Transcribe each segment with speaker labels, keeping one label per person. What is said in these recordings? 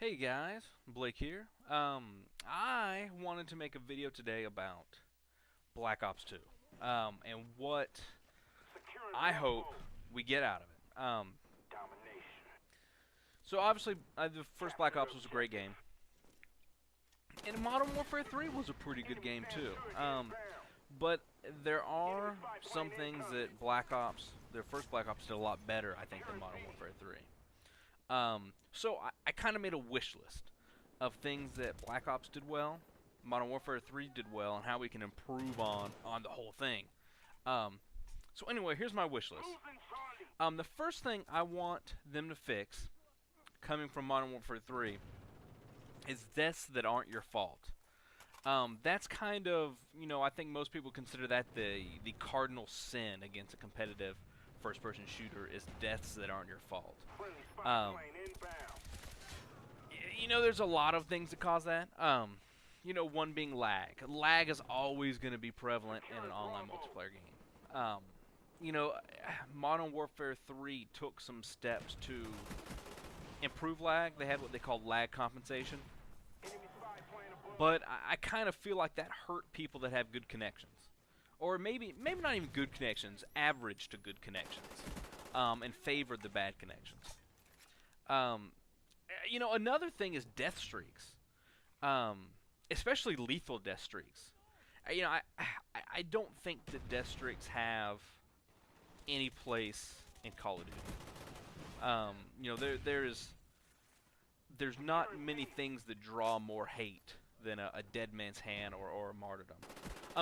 Speaker 1: Hey guys, Blake here. I wanted to make a video today about Black Ops 2, and what I hope we get out of it. So obviously, the first Black Ops was a great game, and Modern Warfare 3 was a pretty good game too. But there are some things that their first Black Ops, did a lot better, I think, than Modern Warfare 3. So I kind of made a wish list of things that Black Ops did well, Modern Warfare 3 did well, and how we can improve on the whole thing. So anyway, here's my wish list. The first thing I want them to fix, coming from Modern Warfare 3, is deaths that aren't your fault. That's kind of, I think most people consider that the cardinal sin against a competitive first-person shooter is deaths that aren't your fault. There's a lot of things that cause that. One being lag. Lag is always going to be prevalent in an online multiplayer game. You know, Modern Warfare 3 took some steps to improve lag. They had what they called lag compensation. But I kind of feel like that hurt people that have good connections. Or maybe not even good connections, average to good connections. And favored the bad connections. Another thing is death streaks. Especially lethal death streaks. I don't think that death streaks have any place in Call of Duty. There's not many things that draw more hate than a dead man's hand or a martyrdom.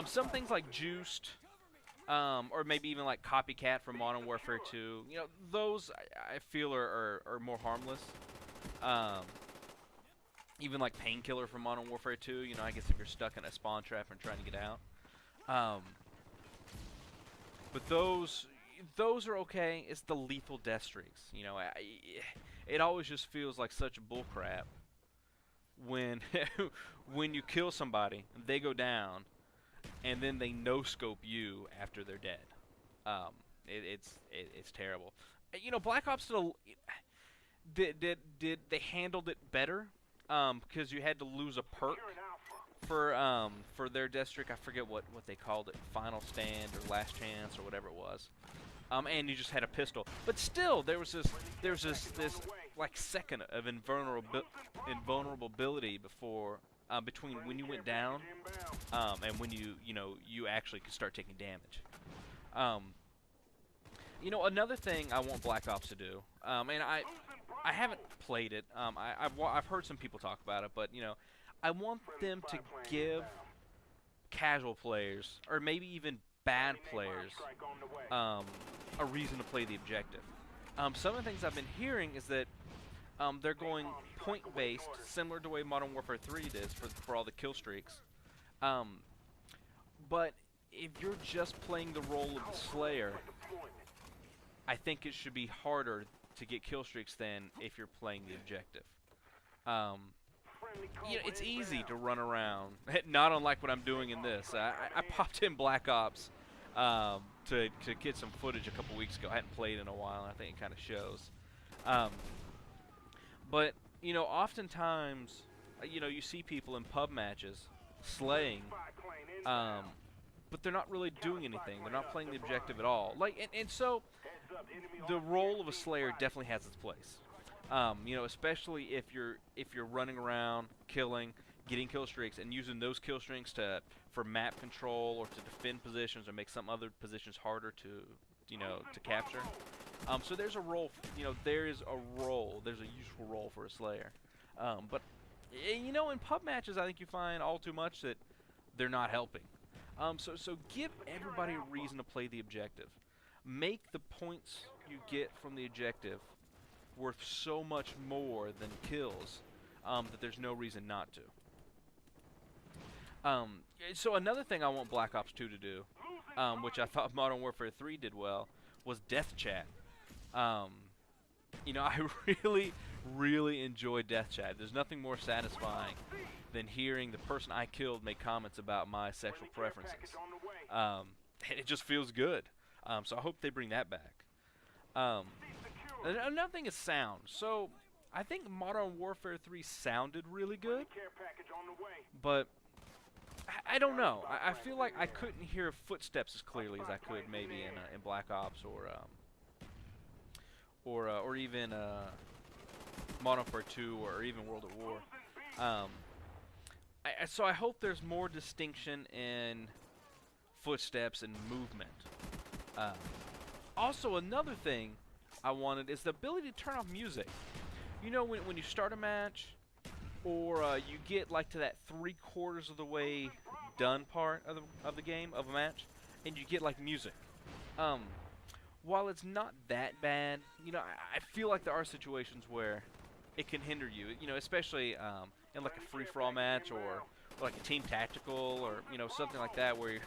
Speaker 1: Some things like Juiced, or maybe even like Copycat from Modern Warfare 2, those I feel are more harmless. Even like Painkiller from Modern Warfare 2, I guess if you're stuck in a spawn trap and trying to get out. But those are okay. It's the lethal death streaks. It always just feels like such bullcrap when when you kill somebody, they go down, and then they no-scope you after they're dead. It's terrible. Black Ops did they handled it better, because you had to lose a perk for their death streak. I forget what they called it, Final Stand or Last Chance or whatever it was. And you just had a pistol, but still there was this like second of invulnerability before between when you went down and when you actually could start taking damage. Another thing I want Black Ops to do, and I haven't played it. I've heard some people talk about it, but I want them to give casual players, or maybe even bad players, a reason to play the objective. Some of the things I've been hearing is that they're going point-based, similar to the way Modern Warfare 3 did for all the kill streaks. But if you're just playing the role of the Slayer, I think it should be harder to get kill streaks than if you're playing the objective. It's easy to run around, not unlike what I'm doing in this. I popped in Black Ops to get some footage a couple weeks ago. I hadn't played in a while, and I think it kind of shows. But oftentimes, you see people in pub matches slaying, but they're not really doing anything. They're not playing the objective at all. And so the role of a Slayer definitely has its place. Especially if you're running around, killing, getting kill streaks, and using those kill streaks for map control or to defend positions or make some other positions harder to capture. So there's a role. There's a useful role for a Slayer. But in pub matches, I think you find all too much that they're not helping. So give everybody a reason to play the objective. Make the points you get from the objective worth so much more than kills that there's no reason not to. So another thing I want Black Ops 2 to do, which I thought Modern Warfare 3 did well, was death chat. I really enjoy death chat. There's nothing more satisfying than hearing the person I killed make comments about my sexual preferences. It just feels good. So I hope they bring that back. Another thing is sound. So I think Modern Warfare 3 sounded really good, but I don't know. I feel like I couldn't hear footsteps as clearly as I could maybe in Black Ops or even Modern Warfare 2 or even World at War. So I hope there's more distinction in footsteps and movement. Also, another thing I wanted is the ability to turn off music. You know, when you start a match, or you get like to that 3/4 of the way done part of the game of a match, and you get like music. While it's not that bad, you know, I feel like there are situations where it can hinder you. You know, especially in like a free-for-all match or like a team tactical or you know something like that where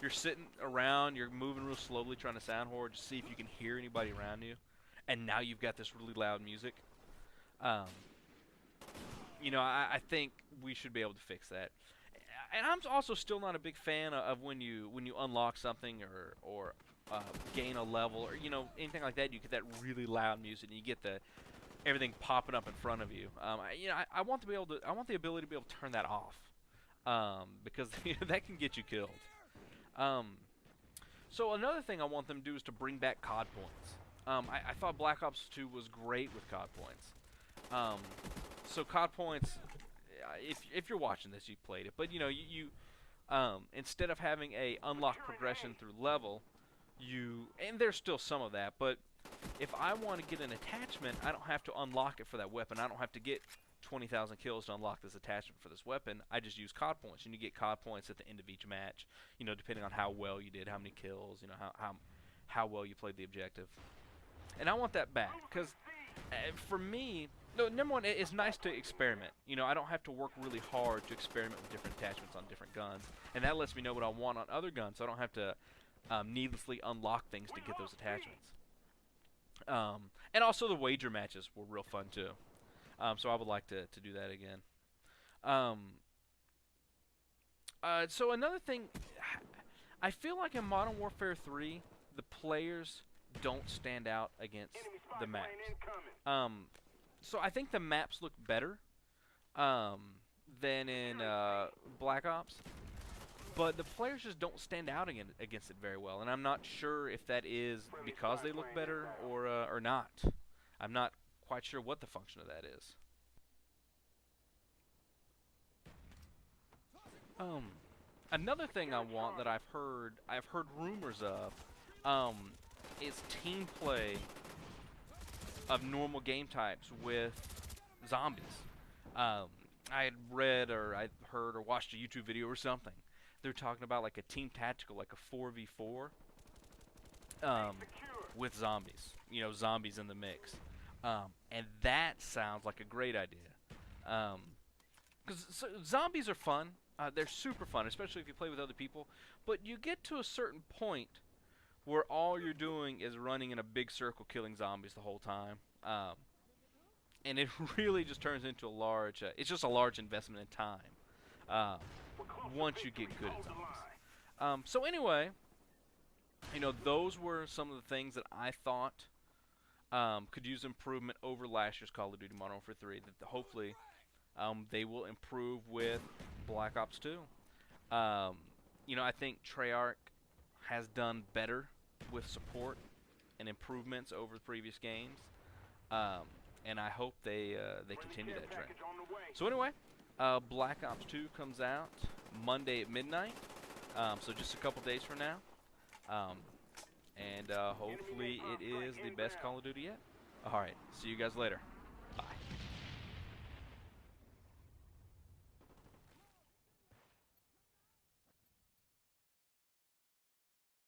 Speaker 1: you're sitting around, you're moving real slowly trying to sound horror to see if you can hear anybody around you, and now you've got this really loud music. You know, I think we should be able to fix that. And I'm also still not a big fan of when you unlock something or gain a level or you know anything like that. You get that really loud music and you get everything popping up in front of you. You know, I want the ability to be able to turn that off because that can get you killed. So another thing I want them to do is to bring back COD points. I thought Black Ops 2 was great with COD points. So COD points, if you're watching this, you played it. But you know, you instead of having a unlock progression through level, and there's still some of that. But if I want to get an attachment, I don't have to unlock it for that weapon. I don't have to get 20,000 kills to unlock this attachment for this weapon. I just use COD points, and you get COD points at the end of each match. You know, depending on how well you did, how many kills, you know, how well you played the objective. And I want that back because for me. No, number one, it's nice to experiment. You know, I don't have to work really hard to experiment with different attachments on different guns. And that lets me know what I want on other guns, so I don't have to needlessly unlock things to get those attachments. And also the wager matches were real fun, too. So I would like to do that again. So another thing, I feel like in Modern Warfare 3, the players don't stand out against the maps. So I think the maps look better than in Black Ops, but the players just don't stand out against it very well, and I'm not sure if that is because they look better or not. I'm not quite sure what the function of that is. Another thing I want that I've heard rumors of, is team play of normal game types with zombies. I had read or I heard or watched a YouTube video or something. They're talking about like a team tactical, like a 4v4 with zombies. You know, zombies in the mix. And that sounds like a great idea. Because zombies are fun. They're super fun, especially if you play with other people. But you get to a certain point where all you're doing is running in a big circle killing zombies the whole time. And it really just turns into it's just a large investment in time once you get good at zombies. So anyway, you know, those were some of the things that I thought could use improvement over last year's Call of Duty Modern Warfare 3 that hopefully they will improve with Black Ops 2. You know, I think Treyarch has done better with support and improvements over the previous games, and I hope they continue that trend. So anyway, Black Ops 2 comes out Monday at midnight, so just a couple days from now, and hopefully it is the best Call of Duty yet. Alright, see you guys later.